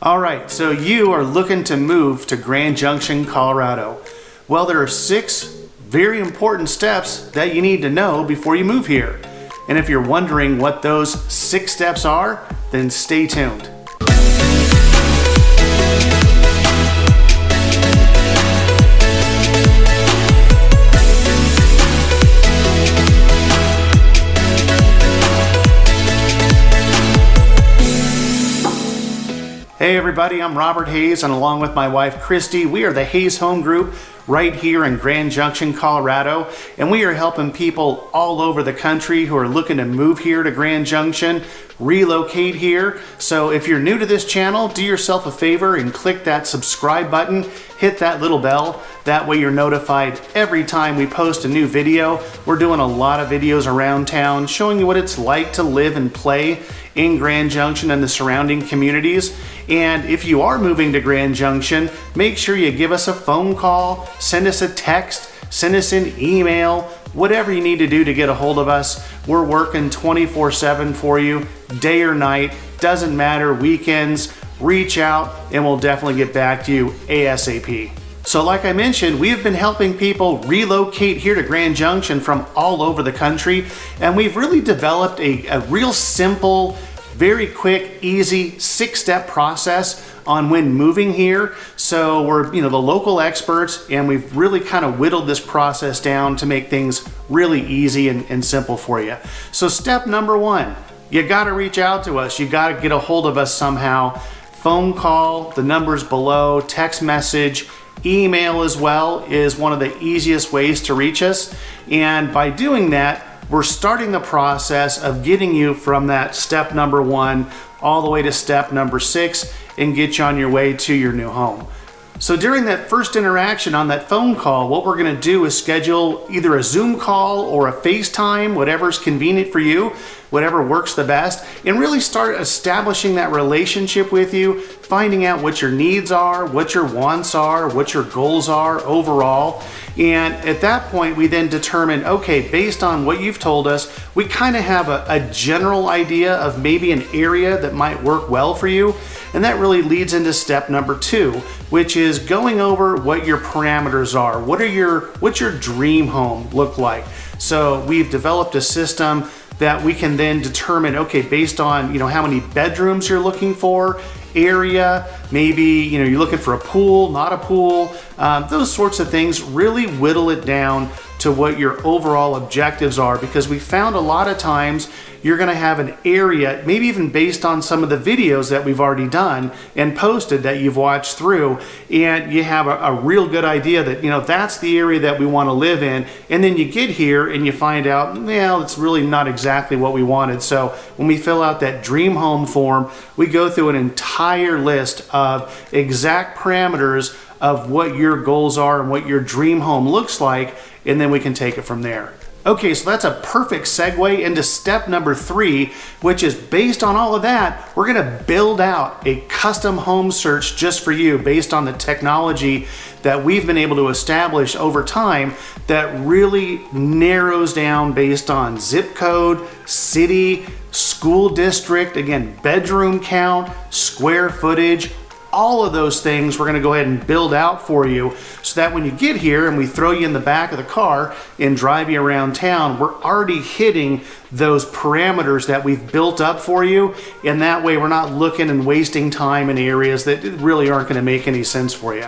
All right, so you are looking to move to Grand Junction, Colorado. Well, there are 6 very important steps that you need to know before you move here. And if you're wondering what those 6 steps are, then stay tuned. Hey everybody, I'm Robert Hayes, and along with my wife Christie, we are the Hayes Home Group right here in Grand Junction, Colorado, and we are helping people all over the country who are looking to move here to Grand Junction, relocate here. So if you're new to this channel, do yourself a favor and click that subscribe button, hit that little bell. That way you're notified every time we post a new video. We're doing a lot of videos around town showing you what it's like to live and play in Grand Junction and the surrounding communities. And if you are moving to Grand Junction, make sure you give us a phone call, send us a text, send us an email, whatever you need to do to get a hold of us. We're working 24/7 for you, day or night, doesn't matter, weekends. Reach out and we'll definitely get back to you ASAP. So like I mentioned, we have been helping people relocate here to Grand Junction from all over the country, and we've really developed a real simple, very quick, easy 6-step process on when moving here. So we're the local experts, and we've really kind of whittled this process down to make things really easy and simple for you. So step number 1, you got to reach out to us. You got to get a hold of us somehow. Phone call, the number's below, text message, email as well is one of the easiest ways to reach us. And by doing that, we're starting the process of getting you from that step number 1 all the way to step number 6 and get you on your way to your new home. So during that first interaction on that phone call, what we're going to do is schedule either a Zoom call or a FaceTime, whatever's convenient for you, whatever works the best, and really start establishing that relationship with you, finding out what your needs are, what your wants are, what your goals are overall. And at that point, we then determine, okay, based on what you've told us, we kind of have a general idea of maybe an area that might work well for you. And that really leads into step number 2, which is going over what your parameters are. What's your dream home look like? So we've developed a system that we can then determine, okay, based on how many bedrooms you're looking for, area, maybe you're looking for a pool, not a pool, those sorts of things. Really whittle it down to what your overall objectives are, because we found a lot of times you're going to have an area, maybe even based on some of the videos that we've already done and posted that you've watched through, and you have a real good idea that that's the area that we want to live in, and then you get here and you find out, well, it's really not exactly what we wanted. So when we fill out that dream home form, we go through an entire list of exact parameters of what your goals are and what your dream home looks like, and then we can take it from there. Okay, so that's a perfect segue into step number 3, which is based on all of that, we're gonna build out a custom home search just for you based on the technology that we've been able to establish over time that really narrows down based on zip code, city, school district, again, bedroom count, square footage, all of those things we're going to go ahead and build out for you, so that when you get here and we throw you in the back of the car and drive you around town, we're already hitting those parameters that we've built up for you, and that way we're not looking and wasting time in areas that really aren't going to make any sense for you.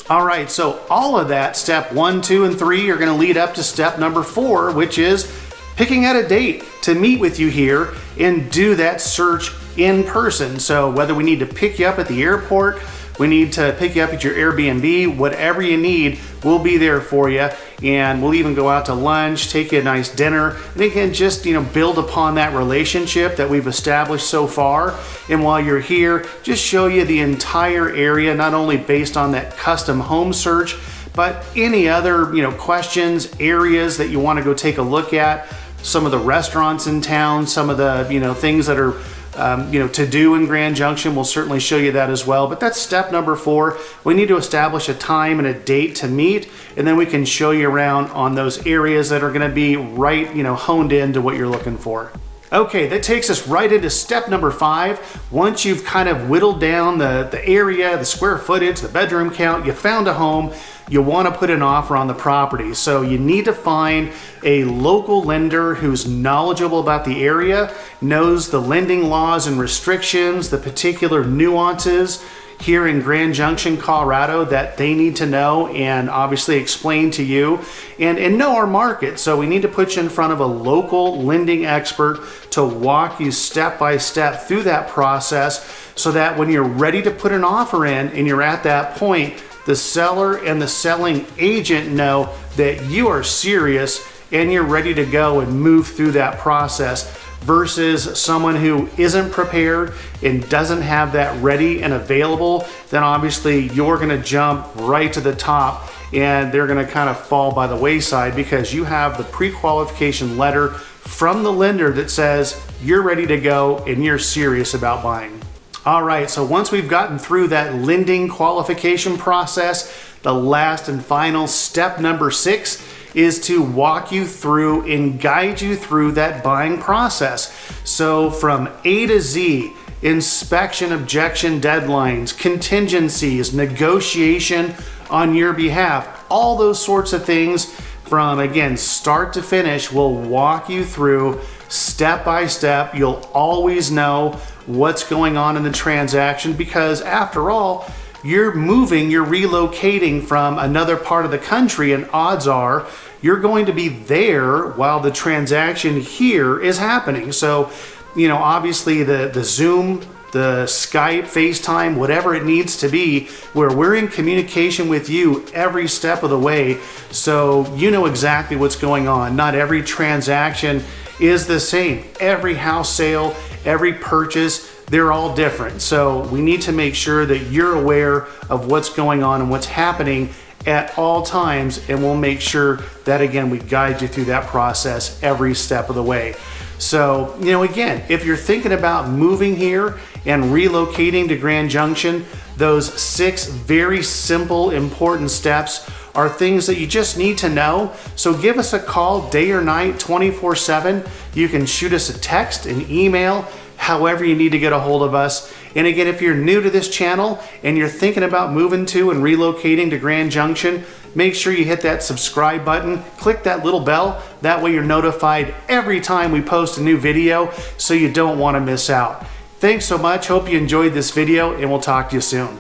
All right, so all of that, step 1, 2, and 3 are going to lead up to step number 4, which is picking out a date to meet with you here and do that search in person. So whether we need to pick you up at the airport, we need to pick you up at your Airbnb, whatever you need, we'll be there for you. And we'll even go out to lunch, take you a nice dinner, and again, just build upon that relationship that we've established so far. And while you're here, just show you the entire area, not only based on that custom home search, but any other questions, areas that you want to go take a look at, some of the restaurants in town, some of the things that are to do in Grand Junction. We'll certainly show you that as well. But that's step number 4. We need to establish a time and a date to meet, and then we can show you around on those areas that are going to be right, honed into what you're looking for. Okay, that takes us right into step number 5. Once you've kind of whittled down the area, the square footage, the bedroom count, you found a home, you want to put an offer on the property. So you need to find a local lender who's knowledgeable about the area, knows the lending laws and restrictions, the particular nuances here in Grand Junction, Colorado that they need to know and obviously explain to you and know our market. So we need to put you in front of a local lending expert to walk you step by step through that process so that when you're ready to put an offer in and you're at that point, the seller and the selling agent know that you are serious and you're ready to go and move through that process, versus someone who isn't prepared and doesn't have that ready and available. Then obviously you're going to jump right to the top and they're going to kind of fall by the wayside because you have the pre-qualification letter from the lender that says you're ready to go and you're serious about buying. All right, so once we've gotten through that lending qualification process, the last and final step number 6 is to walk you through and guide you through that buying process. So from A to Z, inspection, objection, deadlines, contingencies, negotiation on your behalf, all those sorts of things from, again, start to finish, we'll walk you through step by step. You'll always know what's going on in the transaction because after all, you're moving, you're relocating from another part of the country, and odds are you're going to be there while the transaction here is happening. So, obviously the Zoom, the Skype, FaceTime, whatever it needs to be, where we're in communication with you every step of the way, so you know exactly what's going on. Not every transaction is the same. Every house sale, every purchase, they're all different. So we need to make sure that you're aware of what's going on and what's happening at all times, and we'll make sure that, again, we guide you through that process every step of the way. So, again, if you're thinking about moving here and relocating to Grand Junction, those 6 very simple, important steps are things that you just need to know. So give us a call day or night, 24/7. You can shoot us a text, an email, however you need to get a hold of us. And again, if you're new to this channel and you're thinking about moving to and relocating to Grand Junction, make sure you hit that subscribe button, click that little bell. That way you're notified every time we post a new video so you don't want to miss out. Thanks so much. Hope you enjoyed this video and we'll talk to you soon.